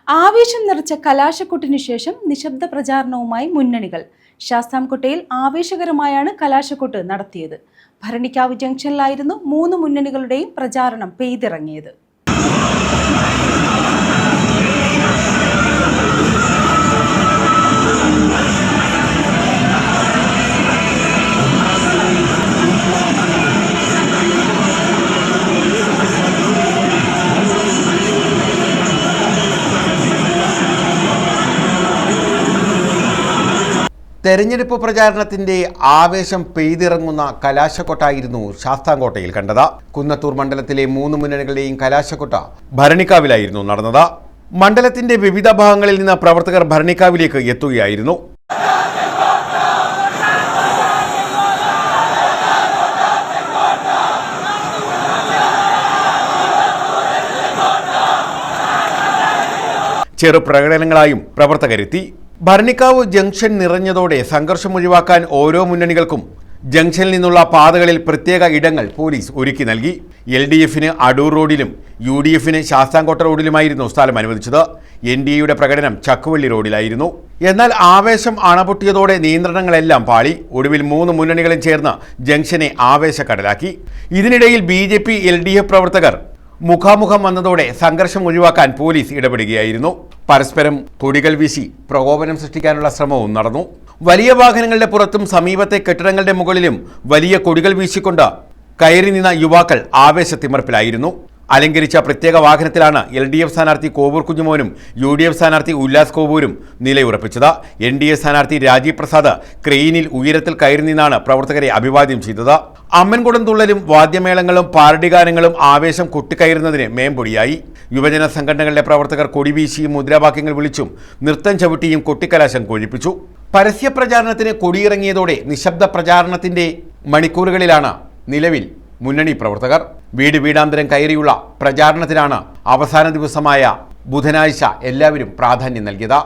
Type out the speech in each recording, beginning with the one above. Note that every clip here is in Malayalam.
ആവേശം നിറച്ച കലാശക്കൊട്ടിനു ശേഷം നിശബ്ദ പ്രചാരണവുമായി മുന്നണികൾ. ശാസ്താംകോട്ടയിൽ ആവേശകരമായാണ് കലാശക്കൊട്ട് നടത്തിയത്. ഭരണിക്കാവ് ജംഗ്ഷനിലായിരുന്നു 3 മുന്നണികളുടെയും പ്രചാരണം പെയ്തിറങ്ങിയത്. തെരഞ്ഞെടുപ്പ് പ്രചാരണത്തിന്റെ ആവേശം പെയ്തിറങ്ങുന്ന കലാശക്കൊട്ടായിരുന്നു ശാസ്താംകോട്ടയിൽ കണ്ടത്. കുന്നത്തൂർ മണ്ഡലത്തിലെ 3 മുന്നണികളുടെയും കലാശക്കൊട്ട ഭരണിക്കാവിലായിരുന്നു നടന്നത്. മണ്ഡലത്തിന്റെ വിവിധ ഭാഗങ്ങളിൽ നിന്ന് പ്രവർത്തകർ ഭരണിക്കാവിലേക്ക് എത്തുകയായിരുന്നു. ചെറു പ്രകടനങ്ങളായും പ്രവർത്തകരെത്തി. ഭരണിക്കാവ് ജംഗ്ഷൻ നിറഞ്ഞതോടെ സംഘർഷം ഒഴിവാക്കാൻ ഓരോ മുന്നണികൾക്കും ജംഗ്ഷനിൽ നിന്നുള്ള പാതകളിൽ പ്രത്യേക ഇടങ്ങൾ പോലീസ് ഒരുക്കി നൽകി. LDF-ന് അടൂർ റോഡിലും UDF-ന് ശാസ്താംകോട്ട റോഡിലുമായിരുന്നു സ്ഥലം അനുവദിച്ചത്. NDA-യുടെ പ്രകടനം ചക്കുവള്ളി റോഡിലായിരുന്നു. എന്നാൽ ആവേശം അണപൊട്ടിയതോടെ നിയന്ത്രണങ്ങളെല്ലാം പാളി. ഒടുവിൽ 3 മുന്നണികളും ചേർന്ന് ജംഗ്ഷനെ ആവേശക്കടലാക്കി. ഇതിനിടയിൽ BJP LDF പ്രവർത്തകർ മുഖാമുഖം വന്നതോടെ സംഘർഷം ഒഴിവാക്കാൻ പോലീസ് ഇടപെടുകയായിരുന്നു. പരസ്പരം കൊടികൾ വീശി പ്രകോപനം സൃഷ്ടിക്കാനുള്ള ശ്രമവും നടന്നു. വലിയ വാഹനങ്ങളുടെ പുറത്തും സമീപത്തെ കെട്ടിടങ്ങളുടെ മുകളിലും വലിയ കൊടികൾ വീശിക്കൊണ്ട് കയറി നിന്ന യുവാക്കൾ ആവേശത്തിമർപ്പിലായിരുന്നു. അലങ്കരിച്ച പ്രത്യേക വാഹനത്തിലാണ് LDF സ്ഥാനാർത്ഥി കോവൂർ കുഞ്ഞുമോനും UDF സ്ഥാനാർത്ഥി ഉല്ലാസ് കോവൂരും നിലയുറപ്പിച്ചത്. NDA സ്ഥാനാർത്ഥി രാജീവ് പ്രസാദ് ക്രെയിനിൽ ഉയരത്തിൽ കയറി നിന്നാണ് പ്രവർത്തകരെ അഭിവാദ്യം ചെയ്തത്. അമ്മൻകുടം തുള്ളലും വാദ്യമേളങ്ങളും പാരഡി ഗാനങ്ങളും ആവേശം കൊട്ടിക്കയറുന്നതിന് മേമ്പൊടിയായി. യുവജന സംഘടനകളുടെ പ്രവർത്തകർ കൊടിവീശിയും മുദ്രാവാക്യങ്ങൾ വിളിച്ചും നൃത്തം ചവിട്ടിയും കൊട്ടിക്കലാശം കൊഴിപ്പിച്ചു. പരസ്യ പ്രചാരണത്തിന് കൊടിയിറങ്ങിയതോടെ നിശബ്ദ പ്രചാരണത്തിന്റെ മണിക്കൂറുകളിലാണ് നിലവിൽ മുന്നണി പ്രവർത്തകർ. വീട് വീടാന്തരം കയറിയുള്ള പ്രചാരണത്തിനാണ് അവസാന ദിവസമായ ബുധനാഴ്ച എല്ലാവരും പ്രാധാന്യം നൽകിയത്.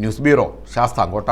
News bureau, Sasthamkotta.